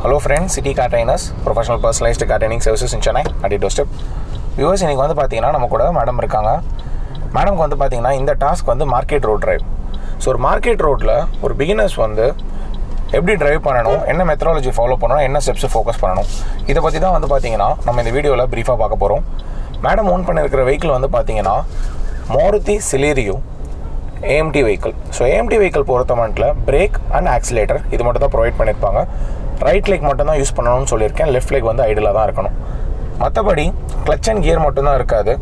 Hello friends, City Car Trainers, professional personalized car training services in Chennai at Doorstep. Viewers, இன்னைக்கு வந்து பார்த்தீங்கன்னா நம்ம கூட மேடம் இருக்காங்க. மேடம்க்கு வந்து பார்த்தீங்கன்னா இந்த டாஸ்க் வந்து மார்க்கெட் ரோட் டிரைவ். ஸோ ஒரு மார்க்கெட் ரோட்டில் ஒரு பிகினர்ஸ் வந்து எப்படி டிரைவ் பண்ணணும், என்ன மெத்தடாலஜி ஃபாலோ பண்ணணும், என்ன ஸ்டெப்ஸ் ஃபோக்கஸ் பண்ணணும், இதை பற்றி தான் வந்து பார்த்தீங்கன்னா நம்ம இந்த வீடியோவில் ப்ரீஃபாக பார்க்க போகிறோம். மேடம் ஓன் பண்ணியிருக்கிற வெஹிக்கிள் வந்து பார்த்தீங்கன்னா Maruti Celerio AMT vehicle. So AMT vehicle பொறுத்த மட்டும் பிரேக் அண்ட் ஆக்சிலேட்டர் இது மட்டும் தான் ப்ரொவைட் பண்ணியிருப்பாங்க. ரைட் லெக் மட்டும் தான் யூஸ் பண்ணணும்னு சொல்லியிருக்கேன், லெஃப்ட் லெக் வந்து ஐடியில் தான் இருக்கணும். மற்றபடி கிளச் அண்ட் கியர் மட்டும்தான் இருக்காது,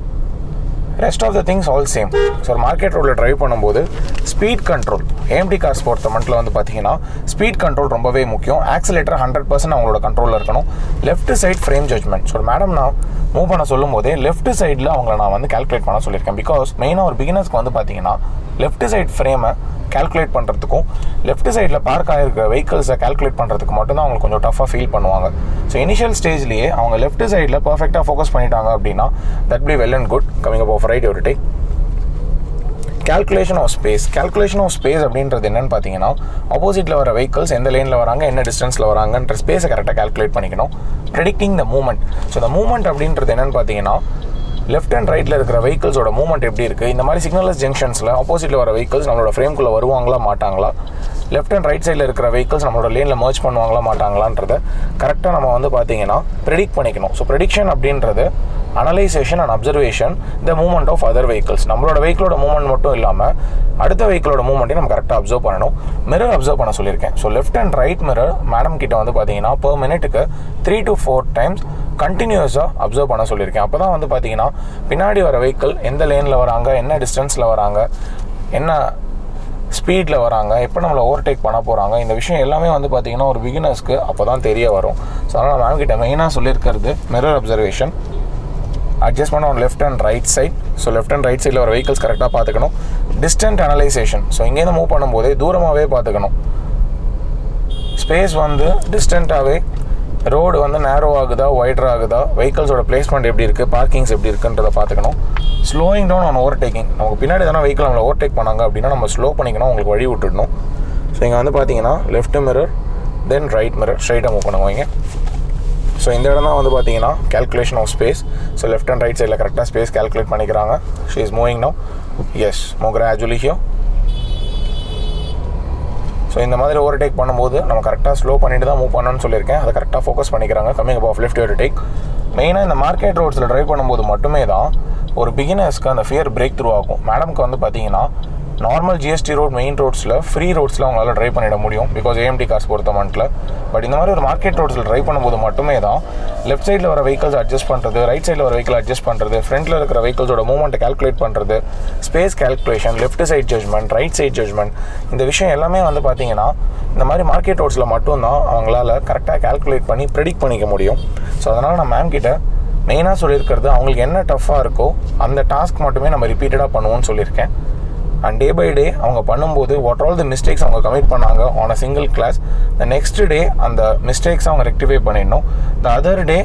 rest of the things all same. So ஒரு மார்க்கெட் ரோடில் ட்ரைவ் பண்ணும்போது ஸ்பீட் கண்ட்ரோல், ஏஎம்டி கார்ஸ் பொறுத்த மட்டும் வந்து பார்த்தீங்கன்னா ஸ்பீட் கண்ட்ரோல் ரொம்பவே முக்கியம். ஆக்சிலேட்டர் 100% அவங்களோட கண்ட்ரோலில் இருக்கணும். Left side frame judgment. So madam நான் மூவ் பண்ண சொல்லும் போதே லெஃப்ட் சைடில் அவங்கள நான் வந்து கால்குலேட் பண்ண சொல்லியிருக்கேன். பிகாஸ் மெயினாக ஒரு பிகினர்ஸ்க்கு வந்து பார்த்தீங்கன்னா லெஃப்ட் சைட் ஃப்ரேமை கால்குலேட் பண்ணுறதுக்கும் லெஃப்ட் சைடில் பார்க் ஆகிருக்கிற வெஹிக்கிள்ஸை கால்குலேட் பண்ணுறதுக்கு மட்டும்தான் அவங்களுக்கு கொஞ்சம் டஃபாக ஃபீல் பண்ணுவாங்க. ஸோ இனிஷியல் ஸ்டேஜ்லேயே அவங்க லெஃப்ட் சைடில் பர்ஃபெக்டாக ஃபோக்கஸ் பண்ணிட்டாங்க அப்படின்னா that be well and good. Coming up of right ஒரு take. Calculation of space. Calculation of space அப்படின்றது என்னென்னு பார்த்தீங்கன்னா ஆப்போசிட்டில் வர வெஹிக்கிள்ஸ் எந்த லேனில் வராங்க, என்ன டிஸ்டன்ஸில் வராங்கன்ற ஸ்பேஸை கரெக்டாக கால்குலேட் பண்ணிக்கணும். ப்ரெடிக்டிங் த மூவ்மெண்ட். ஸோ இந்த மூவ்மெண்ட் அப்படின்றது என்னென்னு பார்த்தீங்கன்னா லெஃப்ட் அண்ட் ரைட்டில் இருக்கிற வெஹிக்கிள்ஸோட மூவ்மெண்ட் எப்படி இருக்குது, இந்த மாதிரி சிக்னலஸ் ஜங்ஷன்ஸில் ஆப்போசிட்டில் வர வெஹிக்கிள்ஸ் நம்மளோட ஃப்ரேம்குள்ளே வருவாங்களா மாட்டாங்களா, லெஃப்ட் அண்ட் ரைட் சைடில் இருக்கிற வெஹிக்கிள்ஸ் நம்மளோட லேனில் மர்ஜ் பண்ணுவாங்களா மாட்டாங்களான்றத கரெக்டாக நம்ம வந்து பார்த்தீங்கன்னா ப்ரெடிக்ட் பண்ணிக்கணும். ஸோ ப்ரெடிக்ஷன் அப்படின்றது analysation and observation the movement of other vehicles. நம்மளோட வெஹிக்கிளோட மூவ்மெண்ட் மட்டும் இல்லாமல் அடுத்த வெஹிக்கிளோட மூவ்மெண்ட்டையும் நம்ம கரெக்டாக அப்சர்வ் பண்ணணும். மிரர் அப்சர்வ் பண்ண சொல்லியிருக்கேன். So left and right mirror madam கிட்ட வந்து பார்த்தீங்கன்னா பெர் மினிட்டுக்கு 3 to 4 times கண்டினியூஸாக அப்சர்வ் பண்ண சொல்லியிருக்கேன். அப்போ தான் வந்து பார்த்தீங்கன்னா பின்னாடி வர வெஹிக்கிள் எந்த லேனில் வராங்க, என்ன டிஸ்டன்ஸில் வராங்க, என்ன ஸ்பீடில் வராங்க, எப்போ நம்மளை ஓவர்டேக் பண்ண போகிறாங்க, இந்த விஷயம் எல்லாமே வந்து பார்த்தீங்கன்னா ஒரு பிகினர்ஸ்க்கு அப்போ தான் தெரிய வரும். ஸோ அதனால் மேம் கிட்ட மெயினாக சொல்லியிருக்கிறது mirror observation, adjustment on left and right side. So left and right சைடில் வர வெஹிக்கிள்ஸ் கரெக்டாக பார்த்துக்கணும். Distant analysation. ஸோ இங்கேருந்து மூவ் பண்ணும்போதே தூரமாகவே பார்த்துக்கணும். ஸ்பேஸ் வந்து டிஸ்டன்ட்டாகவே, ரோடு வந்து நேரோ ஆகுதா ஒய்டர் ஆகுதா, வெஹிக்கிள்ஸோட பிளேஸ்மெண்ட் எப்படி இருக்குது, பார்க்கிங்ஸ் எப்படி இருக்குன்றதை பார்த்துக்கணும். Slowing down on overtaking. நமக்கு பின்னாடி தானே வெஹிக்கிள் நம்மளை ஓவர்டேக் பண்ணாங்க அப்படின்னா நம்ம ஸ்லோ பண்ணிக்கணும், உங்களுக்கு வழி விட்டுடணும். ஸோ இங்கே வந்து பார்த்தீங்கன்னா left mirror then right mirror ஸ்ட்ரைட்டாக மூவ் பண்ணுவாங்க. ஸோ இந்த இடம் தான் வந்து பார்த்தீங்கன்னா calculation of space. So left and right சைடில் கரெக்டாக ஸ்பேஸ் கேல்குலேட் பண்ணிக்கிறாங்க. She is moving now. Yes, move gradually here. So இந்த மாதிரி ஓவர்டேக் பண்ணும்போது நம்ம கரெக்டாக ஸ்லோ பண்ணிட்டு தான் மூவ் பண்ணணும்னு சொல்லியிருக்கேன். அதை கரெக்டாக ஃபோக்கஸ் பண்ணிக்கிறாங்க. Coming up of left overtake. மெயினாக இந்த மார்க்கெட் ரோட்ஸில் ட்ரைவ் பண்ணும்போது மட்டுமே தான் ஒரு பிகினர்ஸ்க்கு அந்த ஃபியர் பிரேக் த்ரூ ஆகும். மேடம்க்கு வந்து பார்த்தீங்கன்னா நார்மல் ஜிஎஸ்டி ரோட் மெயின் ரோட்ஸில் ஃப்ரீ ரோட்ஸில் அவங்களால ட்ரைவ் பண்ணிட முடியும், பிகாஸ் ஏஎம்டி கார்ஸ் பொறுத்த மட்டும். பட் இந்த மாதிரி ஒரு மார்க்கெட் ரோட்ஸில் ட்ரைவ் பண்ணும்போது மட்டுமே தான் லெஃப்ட் சைடில் வர வெஹிக்கிள்ஸ் அட்ஜஸ்ட் பண்ணுறது, ரைட் சைடில் வர வெஹிக்கிள் அட்ஜஸ்ட் பண்ணுறது, ஃப்ரண்ட்டில் இருக்கிற வெஹிக்கிள்ஸோட மூவ்மெண்ட்டை கால்குலேட் பண்ணுறது, space calculation, left side judgment, right side judgment, இந்த விஷயம் எல்லாமே வந்து பார்த்தீங்கன்னா இந்த மாதிரி மார்க்கெட் ரோட்ஸில் மட்டும்தான் அவங்களால கரெக்டாக கால்குலேட் பண்ணி ப்ரெடிக்ட் பண்ணிக்க முடியும். ஸோ அதனால் நான் மேம் கிட்ட மெயினாக சொல்லியிருக்கிறது அவங்களுக்கு என்ன டஃப்பாக இருக்கோ அந்த டாஸ்க் மட்டுமே நம்ம ரிப்பீட்டடாக பண்ணுவோம்னு சொல்லியிருக்கேன். அண்ட் டே பை டே அவங்க பண்ணும்போது வாட் ஆல் தி மிஸ்டேக்ஸ் அவங்க கமிட் பண்ணாங்க on a single class, the next day அந்த மிஸ்டேக்ஸ் அவங்க ரெக்டிஃபை பண்ணிடணும். The other day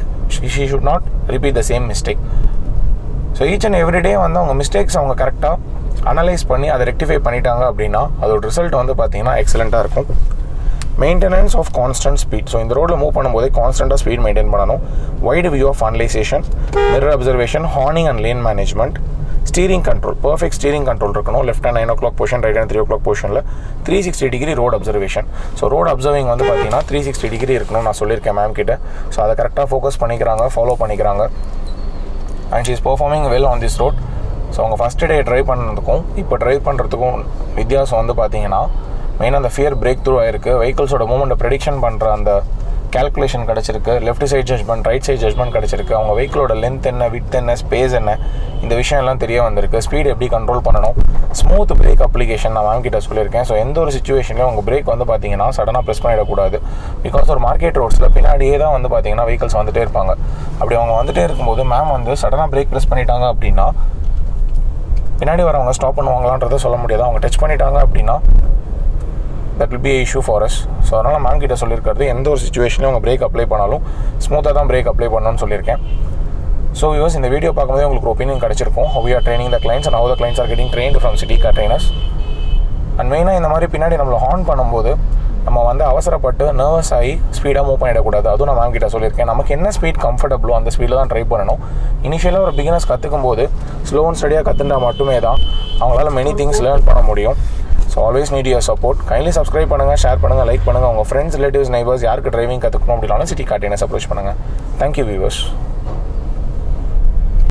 she should not repeat the same mistake. So each and every day வந்து அவங்க mistakes அவங்க கரெக்டாக அனலைஸ் பண்ணி அதை ரெக்டிஃபை பண்ணிட்டாங்க அப்படின்னா அதோட ரிசல்ட் வந்து பார்த்தீங்கன்னா எக்ஸலண்ட்டாக இருக்கும். Maintenance of constant speed. So இந்த ரோடில் மூவ் பண்ணும்போதே கான்ஸ்டண்ட்டாக ஸ்பீட் மெயின்டைன் பண்ணணும். Wide view of analysation, mirror observation, horning and lane management, steering control, perfect steering control இருக்கணும். Left and 9 o'clock position, right and 3 o'clock பொசிஷனில் 360 degree road observation. So road observing வந்து பார்த்தீங்கன்னா 360 degree இருக்கணும் நான் சொல்லியிருக்கேன் ma'am கிட்ட. So அதை கரெக்டாக ஃபோக்கஸ் பண்ணிக்கிறாங்க, ஃபாலோ பண்ணிக்கிறாங்க. And she is performing well on this road. So அவங்க ஃபஸ்ட்டு டே ட்ரைவ் பண்ணதுக்கும் இப்போ ட்ரைவ் பண்ணுறதுக்கும் வித்தியாசம் வந்து பார்த்தீங்கன்னா மெயினாக அந்த ஃபியர் பிரேக் த்ரூ ஆயிருக்கு. வெஹிக்கிள்ஸோட மூவ்மெண்ட்டை ப்ரெடிக்ஷன் பண்ணுற அந்த கேல்குலேஷன் கிடச்சிருக்கு. Left side judgment, right side judgment கிடச்சிருக்கு. அவங்க வெஹிக்கிளோட லென்த் என்ன, விட்த் என்ன, ஸ்பேஸ் என்ன, இந்த விஷயம் எல்லாம் தெரிய வந்திருக்கு. ஸ்பீட் எப்படி கண்ட்ரோல் பண்ணணும், ஸ்மூத் பிரேக் அப்ளிகேஷன் நான் மேம் கிட்ட சொல்லியிருக்கேன். ஸோ எந்த ஒரு சுச்சுவேஷன்லையும் உங்கள் பிரேக் வந்து பார்த்தீங்கன்னா சடனாக ப்ரெஸ் பண்ணிடக்கூடாது. பிகாஸ் ஒரு மார்க்கெட் ரோட்ஸில் பின்னாடியே தான் வந்து பார்த்தீங்கன்னா வெஹிக்கிள்ஸ் வந்துகிட்டே இருப்பாங்க. அப்படி அவங்க வந்துகிட்டே இருக்கும்போது மேம் வந்து சடனாக பிரேக் ப்ரெஸ் பண்ணிட்டாங்க அப்படின்னா பின்னாடி வரவங்க ஸ்டாப் பண்ணுவாங்களான்றதை சொல்ல முடியாது. அவங்க டச் பண்ணிட்டாங்க அப்படின்னா that will be a issue for us. So அதனால் மேம் கிட்ட சொல்லியிருக்கிறது எந்த ஒரு சுச்சுவேஷன்லையும் அவங்க பிரேக் அப்ளை பண்ணாலும் ஸ்மூத்தாக தான் பிரேக் அப்ளை பண்ணணும்னு சொல்லியிருக்கேன். ஸோ வியூவர்ஸ், இந்த வீடியோ பார்க்கும்போது உங்களுக்கு ஒரு ஒப்பீனியன் கிடச்சிருக்கும். how we are training the clients and how the clients are getting trained from City Car Trainers. And மெயினாக இந்த மாதிரி பின்னாடி நம்மளை ஹார்ன் பண்ணும்போது நம்ம வந்து அவசரப்பட்டு நர்வஸ் ஆகி ஸ்பீடாக மூவ் பண்ணிடக்கூடாது. அதுவும் நான் மேம் கிட்ட சொல்லியிருக்கேன். நமக்கு என்ன ஸ்பீட் கம்ஃபர்டபுளோ அந்த ஸ்பீடில் தான் ட்ரை பண்ணணும். இனிஷியலாக ஒரு பிகினர்ஸ் கற்றுக்கும் போது ஸ்லோ அண்ட் ஸ்டடியாக கற்றுட்டா மட்டுமே தான் அவங்களால மெனி திங்ஸ் லேர்ன் பண்ண முடியும். So always need your support. Kindly subscribe பண்ணுங்கள், ஷேர் பண்ணுங்கள், லைக் பண்ணுங்கள். உங்கள் ஃப்ரெண்ட்ஸ், ரிலேட்டிவ்ஸ், நெய்பர்ஸ் யாருக்கு டிரைவிங் கற்றுக்கணும் அப்படின்னாலும் சிட்டி கார்டினஸ் அப்ரோச் பண்ணுங்கள். Thank you viewers.